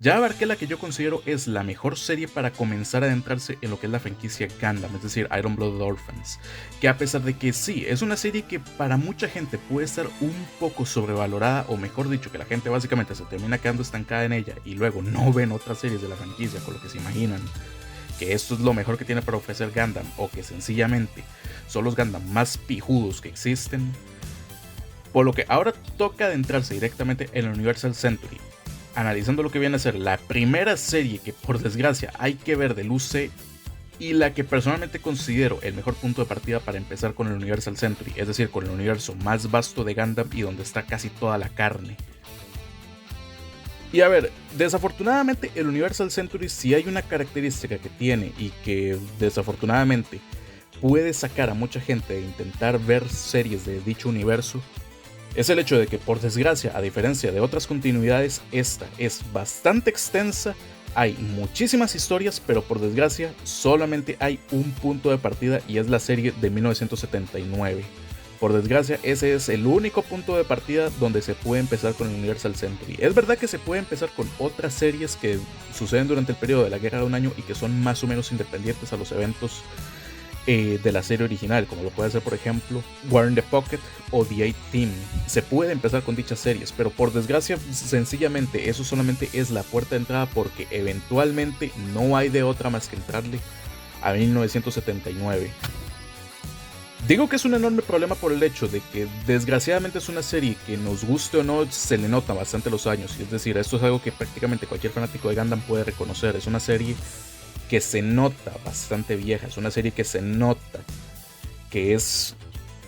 Ya abarqué la que yo considero es la mejor serie para comenzar a adentrarse en lo que es la franquicia Gundam, es decir, Iron Blooded Orphans, que a pesar de que sí, es una serie que para mucha gente puede estar un poco sobrevalorada, o mejor dicho, que la gente básicamente se termina quedando estancada en ella y luego no ven otras series de la franquicia con lo que se imaginan que esto es lo mejor que tiene para ofrecer Gundam, o que sencillamente son los Gundam más pijudos que existen, por lo que ahora toca adentrarse directamente en el Universal Century, analizando lo que viene a ser la primera serie que por desgracia hay que ver del UC y la que personalmente considero el mejor punto de partida para empezar con el Universal Century, es decir, con el universo más vasto de Gundam y donde está casi toda la carne. Y a ver, desafortunadamente el Universal Century sí hay una característica que tiene y que desafortunadamente puede sacar a mucha gente de intentar ver series de dicho universo, es el hecho de que por desgracia, a diferencia de otras continuidades, esta es bastante extensa, hay muchísimas historias, pero por desgracia solamente hay un punto de partida y es la serie de 1979. Por desgracia, ese es el único punto de partida donde se puede empezar con el Universal Century. Es verdad que se puede empezar con otras series que suceden durante el periodo de la Guerra de un Año y que son más o menos independientes a los eventos de la serie original, como lo puede ser por ejemplo War in the Pocket o The A-Team. Se puede empezar con dichas series, pero por desgracia sencillamente eso solamente es la puerta de entrada, porque eventualmente no hay de otra más que entrarle a 1979. Digo que es un enorme problema por el hecho de que desgraciadamente es una serie que, nos guste o no, se le nota bastante los años, y es decir, esto es algo que prácticamente cualquier fanático de Gundam puede reconocer. Es una serie que se nota bastante vieja, es una serie que se nota que es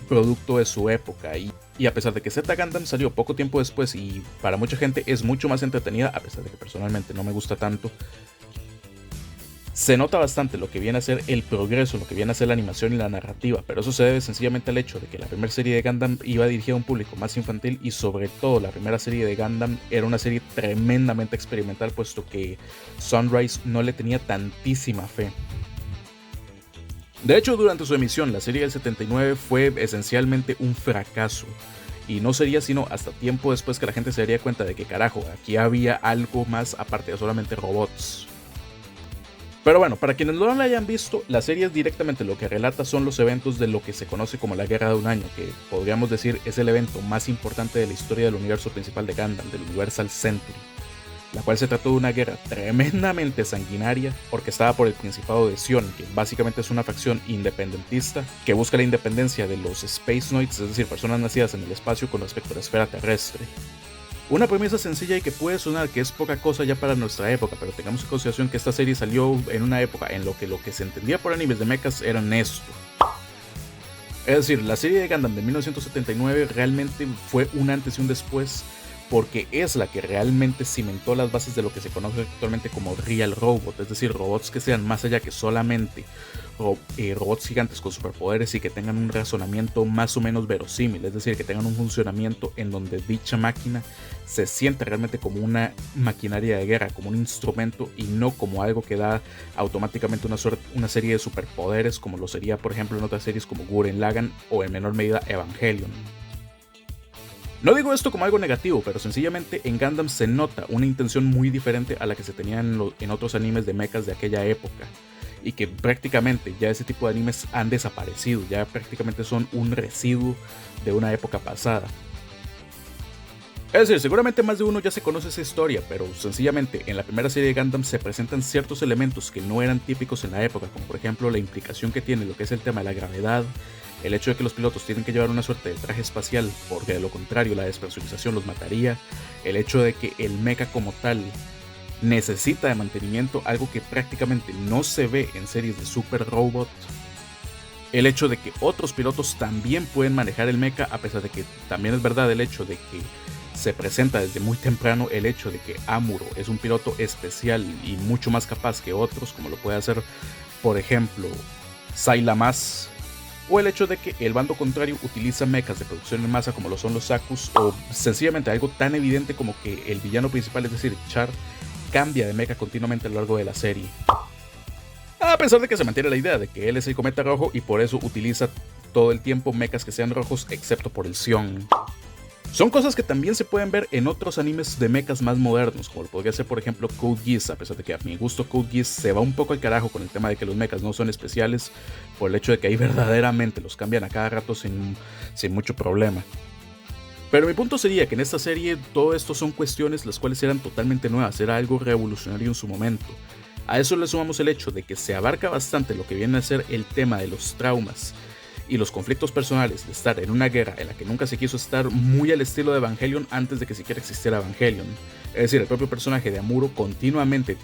producto de su época, y a pesar de que Z Gundam salió poco tiempo después y para mucha gente es mucho más entretenida, a pesar de que personalmente no me gusta tanto, se nota bastante lo que viene a ser el progreso, lo que viene a ser la animación y la narrativa, pero eso se debe sencillamente al hecho de que la primera serie de Gundam iba dirigida a un público más infantil, y sobre todo la primera serie de Gundam era una serie tremendamente experimental, puesto que Sunrise no le tenía tantísima fe. De hecho, durante su emisión, la serie del 79 fue esencialmente un fracaso, y no sería sino hasta tiempo después que la gente se daría cuenta de que carajo, aquí había algo más aparte de solamente robots. Pero bueno, para quienes no la hayan visto, la serie directamente lo que relata son los eventos de lo que se conoce como la Guerra de un Año, que podríamos decir es el evento más importante de la historia del universo principal de Gundam, del Universal Century, la cual se trató de una guerra tremendamente sanguinaria orquestada por el Principado de Sion, que básicamente es una facción independentista que busca la independencia de los Space Noids, es decir, personas nacidas en el espacio con respecto a la esfera terrestre. Una premisa sencilla y que puede sonar que es poca cosa ya para nuestra época, pero tengamos en consideración que esta serie salió en una época en lo que se entendía por animes de mechas era esto. Es decir, la serie de Gundam de 1979 realmente fue un antes y un después, porque es la que realmente cimentó las bases de lo que se conoce actualmente como Real Robot, es decir, robots que sean más allá que solamente robots gigantes con superpoderes y que tengan un razonamiento más o menos verosímil, es decir, que tengan un funcionamiento en donde dicha máquina se siente realmente como una maquinaria de guerra, como un instrumento y no como algo que da automáticamente una serie de superpoderes, como lo sería por ejemplo en otras series como Gurren Lagann o en menor medida Evangelion. No digo esto como algo negativo, pero sencillamente en Gundam se nota una intención muy diferente a la que se tenía en otros animes de mechas de aquella época, y que prácticamente ya ese tipo de animes han desaparecido, ya prácticamente son un residuo de una época pasada. Es decir, seguramente más de uno ya se conoce esa historia, pero sencillamente en la primera serie de Gundam se presentan ciertos elementos que no eran típicos en la época, como por ejemplo la implicación que tiene lo que es el tema de la gravedad, el hecho de que los pilotos tienen que llevar una suerte de traje espacial porque de lo contrario la despresurización los mataría, el hecho de que el mecha como tal necesita de mantenimiento, algo que prácticamente no se ve en series de Super Robot, el hecho de que otros pilotos también pueden manejar el mecha, a pesar de que también es verdad el hecho de que se presenta desde muy temprano el hecho de que Amuro es un piloto especial y mucho más capaz que otros, como lo puede hacer por ejemplo Sailamas, o el hecho de que el bando contrario utiliza mechas de producción en masa como lo son los Zakus, o sencillamente algo tan evidente como que el villano principal, es decir, Char, cambia de mecha continuamente a lo largo de la serie. A pesar de que se mantiene la idea de que él es el cometa rojo y por eso utiliza todo el tiempo mechas que sean rojos excepto por el Sion. Son cosas que también se pueden ver en otros animes de mechas más modernos, como podría ser por ejemplo Code Geass, a pesar de que a mi gusto Code Geass se va un poco al carajo con el tema de que los mechas no son especiales, por el hecho de que ahí verdaderamente los cambian a cada rato sin mucho problema. Pero mi punto sería que en esta serie todo esto son cuestiones las cuales eran totalmente nuevas, era algo revolucionario en su momento. A eso le sumamos el hecho de que se abarca bastante lo que viene a ser el tema de los traumas y los conflictos personales de estar en una guerra en la que nunca se quiso estar, muy al estilo de Evangelion antes de que siquiera existiera Evangelion. Es decir, el propio personaje de Amuro continuamente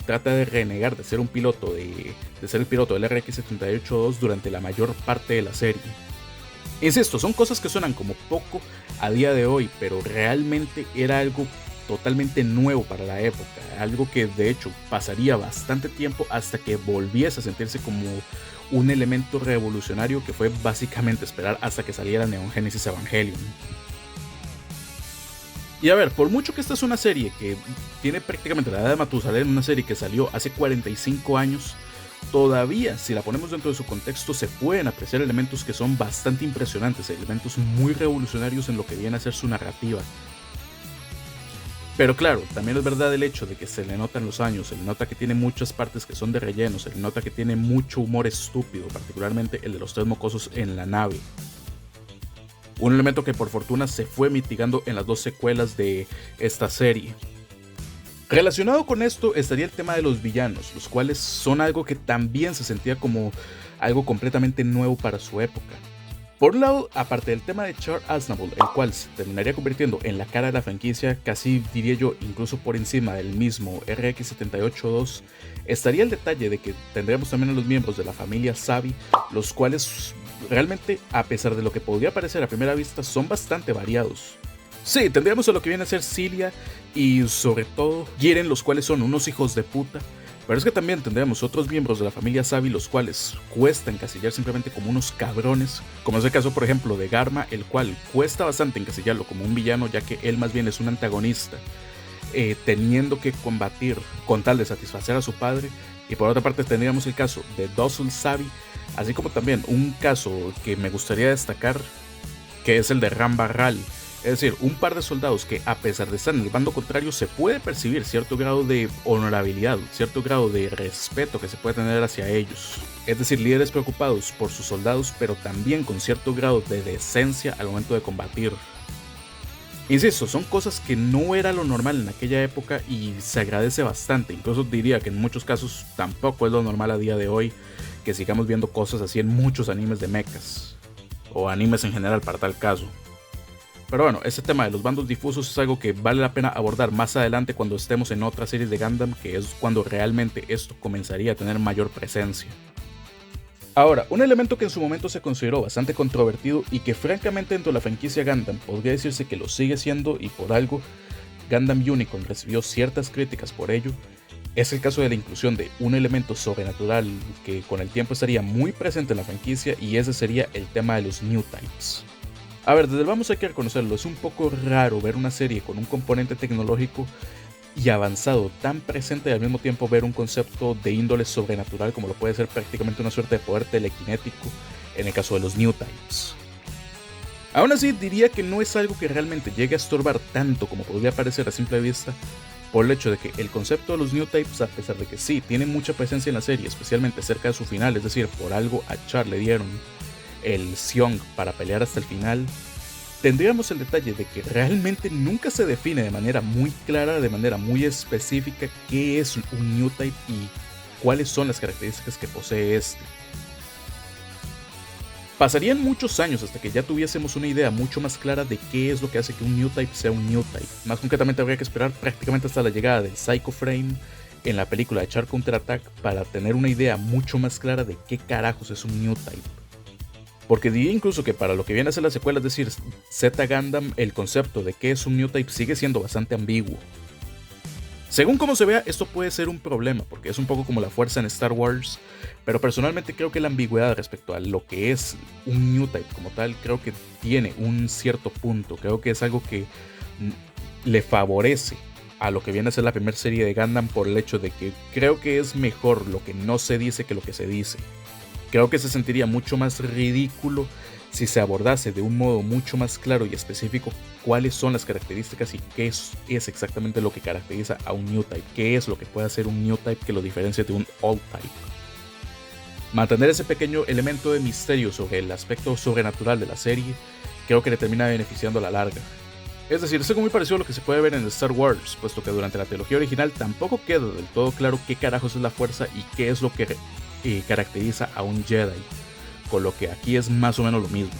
trata de renegar de ser un piloto de ser el piloto del RX-78-2 durante la mayor parte de la serie. Insisto, son cosas que suenan como poco a día de hoy, pero realmente era algo totalmente nuevo para la época, algo que de hecho pasaría bastante tiempo hasta que volviese a sentirse como un elemento revolucionario, que fue básicamente esperar hasta que saliera Neon Genesis Evangelion. Y a ver, por mucho que esta es una serie que tiene prácticamente la edad de Matusalén, una serie que salió hace 45 años, todavía, si la ponemos dentro de su contexto, se pueden apreciar elementos que son bastante impresionantes, elementos muy revolucionarios en lo que viene a ser su narrativa. Pero claro, también es verdad el hecho de que se le notan los años, se le nota que tiene muchas partes que son de relleno, se le nota que tiene mucho humor estúpido, particularmente el de los tres mocosos en la nave. Un elemento que por fortuna se fue mitigando en las dos secuelas de esta serie. Relacionado con esto estaría el tema de los villanos, los cuales son algo que también se sentía como algo completamente nuevo para su época. Por un lado, aparte del tema de Char Aznavour, el cual se terminaría convirtiendo en la cara de la franquicia, casi diría yo incluso por encima del mismo RX-78-2, estaría el detalle de que tendríamos también a los miembros de la familia Savi, los cuales realmente, a pesar de lo que podría parecer a primera vista, son bastante variados. Sí, tendríamos a lo que viene a ser Cilia y sobre todo Jiren, los cuales son unos hijos de puta. Pero es que también tendremos otros miembros de la familia Savi, los cuales cuesta encasillar simplemente como unos cabrones, como es el caso por ejemplo de Garma, el cual cuesta bastante encasillarlo como un villano, ya que él más bien es un antagonista, teniendo que combatir con tal de satisfacer a su padre. Y por otra parte tendríamos el caso de Dozle Savi, así como también un caso que me gustaría destacar, que es el de Ram Barral. Es decir, un par de soldados que, a pesar de estar en el bando contrario, se puede percibir cierto grado de honorabilidad, cierto grado de respeto que se puede tener hacia ellos. Es decir, líderes preocupados por sus soldados, pero también con cierto grado de decencia al momento de combatir. Insisto, son cosas que no era lo normal en aquella época y se agradece bastante. Incluso diría que en muchos casos tampoco es lo normal a día de hoy que sigamos viendo cosas así en muchos animes de mechas, o animes en general para tal caso. Pero bueno, ese tema de los bandos difusos es algo que vale la pena abordar más adelante cuando estemos en otras series de Gundam, que es cuando realmente esto comenzaría a tener mayor presencia. Ahora, un elemento que en su momento se consideró bastante controvertido y que francamente dentro de la franquicia Gundam podría decirse que lo sigue siendo y por algo Gundam Unicorn recibió ciertas críticas por ello, es el caso de la inclusión de un elemento sobrenatural que con el tiempo estaría muy presente en la franquicia, y ese sería el tema de los New Types. A ver, desde el vamos hay que reconocerlo, es un poco raro ver una serie con un componente tecnológico y avanzado tan presente y al mismo tiempo ver un concepto de índole sobrenatural como lo puede ser prácticamente una suerte de poder telequinético en el caso de los New Types. Aún así diría que no es algo que realmente llegue a estorbar tanto como podría parecer a simple vista, por el hecho de que el concepto de los New Types, a pesar de que sí tiene mucha presencia en la serie, especialmente cerca de su final, es decir, por algo a Char le dieron el Xiong para pelear hasta el final, tendríamos el detalle de que realmente nunca se define de manera muy clara, de manera muy específica, qué es un New Type y cuáles son las características que posee este. Pasarían muchos años hasta que ya tuviésemos una idea mucho más clara de qué es lo que hace que un New Type sea un New Type. Más concretamente habría que esperar prácticamente hasta la llegada del Psycho Frame en la película de Char Counter Attack para tener una idea mucho más clara de qué carajos es un New Type. Porque diría incluso que para lo que viene a ser la secuela, es decir, Z Gundam, el concepto de qué es un New Type sigue siendo bastante ambiguo. Según como se vea, esto puede ser un problema, porque es un poco como la fuerza en Star Wars, pero personalmente creo que la ambigüedad respecto a lo que es un New Type como tal, creo que tiene un cierto punto, creo que es algo que le favorece a lo que viene a ser la primera serie de Gundam por el hecho de que creo que es mejor lo que no se dice que lo que se dice. Creo que se sentiría mucho más ridículo si se abordase de un modo mucho más claro y específico cuáles son las características y qué es exactamente lo que caracteriza a un New Type, qué es lo que puede hacer un New Type que lo diferencie de un Old Type. Mantener ese pequeño elemento de misterio sobre el aspecto sobrenatural de la serie creo que le termina beneficiando a la larga. Es decir, es algo muy parecido a lo que se puede ver en Star Wars, puesto que durante la trilogía original tampoco queda del todo claro qué carajos es la fuerza y qué es lo que caracteriza a un Jedi, con lo que aquí es más o menos lo mismo.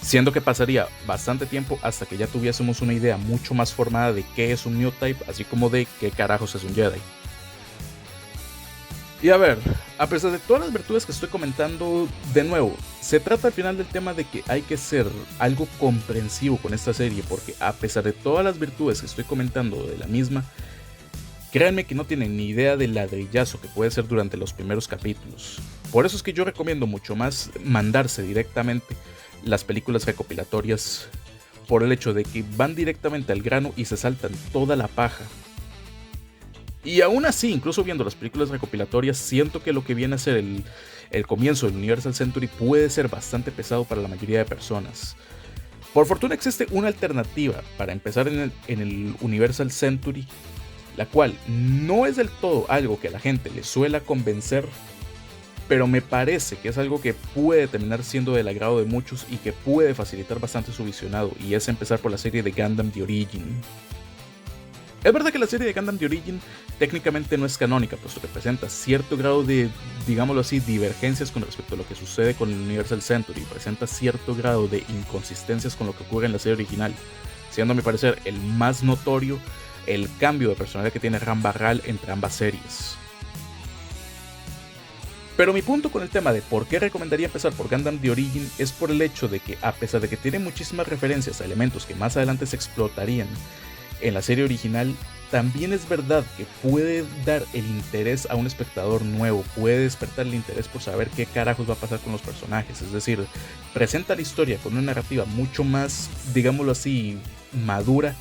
Siendo que pasaría bastante tiempo hasta que ya tuviésemos una idea mucho más formada de qué es un New Type, así como de qué carajos es un Jedi. Y a ver, a pesar de todas las virtudes que estoy comentando, de nuevo, se trata al final del tema de que hay que ser algo comprensivo con esta serie, porque a pesar de todas las virtudes que estoy comentando de la misma, créanme que no tienen ni idea del ladrillazo que puede ser durante los primeros capítulos. Por eso es que yo recomiendo mucho más mandarse directamente las películas recopilatorias, por el hecho de que van directamente al grano y se saltan toda la paja. Y aún así, incluso viendo las películas recopilatorias, siento que lo que viene a ser el comienzo del Universal Century puede ser bastante pesado para la mayoría de personas. Por fortuna existe una alternativa para empezar en el Universal Century, la cual no es del todo algo que a la gente le suela convencer, pero me parece que es algo que puede terminar siendo del agrado de muchos y que puede facilitar bastante su visionado, y es empezar por la serie de Gundam The Origin. Es verdad que la serie de Gundam The Origin técnicamente no es canónica, puesto que presenta cierto grado de, digámoslo así, divergencias con respecto a lo que sucede con el Universal Century, presenta cierto grado de inconsistencias con lo que ocurre en la serie original, siendo a mi parecer el más notorio el cambio de personalidad que tiene Ram Barral entre ambas series. Pero mi punto con el tema de por qué recomendaría empezar por Gundam The Origin es por el hecho de que, a pesar de que tiene muchísimas referencias a elementos que más adelante se explotarían en la serie original, también es verdad que puede dar el interés a un espectador nuevo, puede despertar el interés por saber qué carajos va a pasar con los personajes, es decir, presenta la historia con una narrativa mucho más, digámoslo así, madura,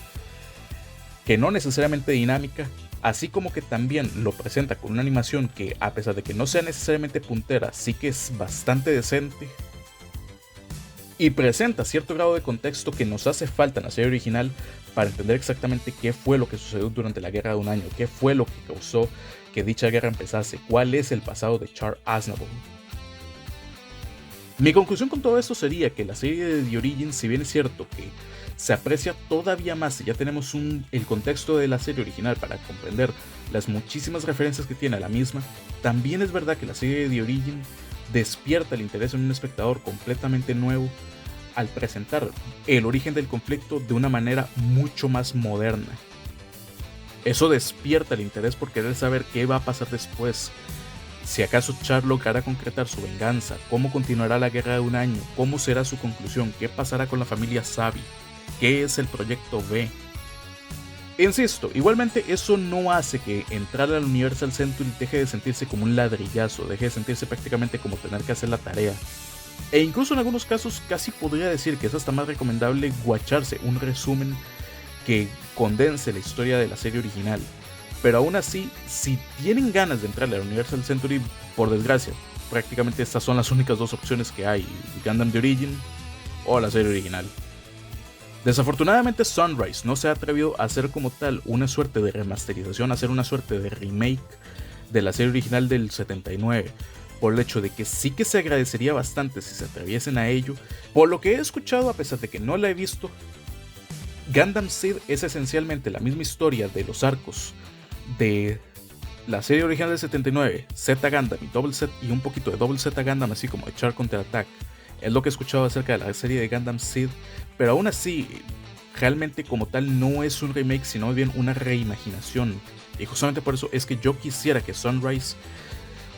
que no necesariamente dinámica, así como que también lo presenta con una animación que, a pesar de que no sea necesariamente puntera, sí que es bastante decente, y presenta cierto grado de contexto que nos hace falta en la serie original para entender exactamente qué fue lo que sucedió durante la Guerra de un Año, qué fue lo que causó que dicha guerra empezase, cuál es el pasado de Char Aznavour. Mi conclusión con todo esto sería que la serie de The Origin, si bien es cierto que se aprecia todavía más si ya tenemos el contexto de la serie original para comprender las muchísimas referencias que tiene a la misma, también es verdad que la serie de The Origin despierta el interés en un espectador completamente nuevo al presentar el origen del conflicto de una manera mucho más moderna. Eso despierta el interés por querer saber qué va a pasar después, si acaso Char logrará concretar su venganza, cómo continuará la Guerra de un Año, cómo será su conclusión, qué pasará con la familia Sabi, qué es el proyecto B. Insisto, igualmente eso no hace que entrar al Universal Century deje de sentirse como un ladrillazo, deje de sentirse prácticamente como tener que hacer la tarea. E incluso en algunos casos casi podría decir que es hasta más recomendable guacharse un resumen que condense la historia de la serie original. Pero aún así, si tienen ganas de entrar al Universal Century, por desgracia, prácticamente estas son las únicas dos opciones que hay: Gundam The Origin o la serie original. Desafortunadamente Sunrise no se ha atrevido a hacer como tal una suerte de remasterización, a hacer una suerte de remake de la serie original del 79, por el hecho de que sí que se agradecería bastante si se atreviesen a ello. Por lo que he escuchado, a pesar de que no la he visto, Gundam Seed es esencialmente la misma historia de los arcos de la serie original del 79, Z Gundam y Double Z, y un poquito de Double Z Gundam, así como de Char Counter Attack. Es lo que he escuchado acerca de la serie de Gundam Seed, pero aún así, realmente como tal no es un remake, sino bien una reimaginación. Y justamente por eso es que yo quisiera que Sunrise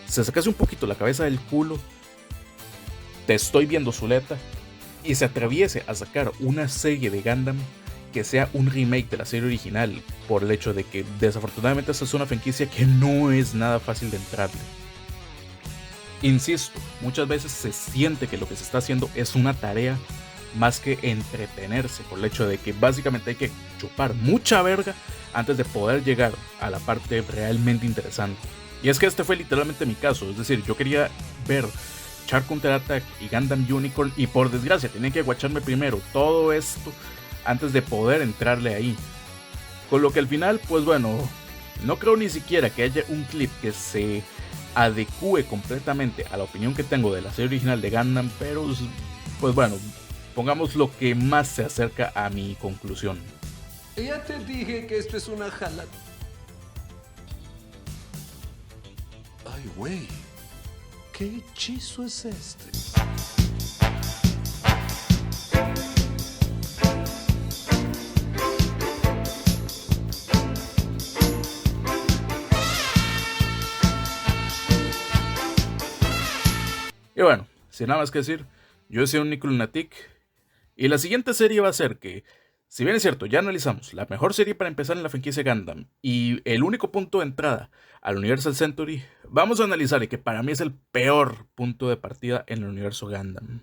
se sacase un poquito la cabeza del culo, te estoy viendo Zuleta, y se atreviese a sacar una serie de Gundam que sea un remake de la serie original, por el hecho de que desafortunadamente esta es una franquicia que no es nada fácil de entrarle. Insisto, muchas veces se siente que lo que se está haciendo es una tarea más que entretenerse, por el hecho de que básicamente hay que chupar mucha verga antes de poder llegar a la parte realmente interesante. Y es que este fue literalmente mi caso, es decir, yo quería ver Char Counter Attack y Gundam Unicorn, y por desgracia tenía que guacharme primero todo esto antes de poder entrarle ahí. Con lo que al final, pues bueno, no creo ni siquiera que haya un clip que se adecue completamente a la opinión que tengo de la serie original de Gundam, pero pues bueno, pongamos lo que más se acerca a mi conclusión. Ya te dije que esto es una jala. Ay, güey. ¿Qué hechizo es este? Y bueno, sin nada más que decir, yo soy un Nico Lunatic, y la siguiente serie va a ser que, si bien es cierto, ya analizamos la mejor serie para empezar en la franquicia Gundam y el único punto de entrada al Universal Century, vamos a analizar el que para mí es el peor punto de partida en el universo Gundam.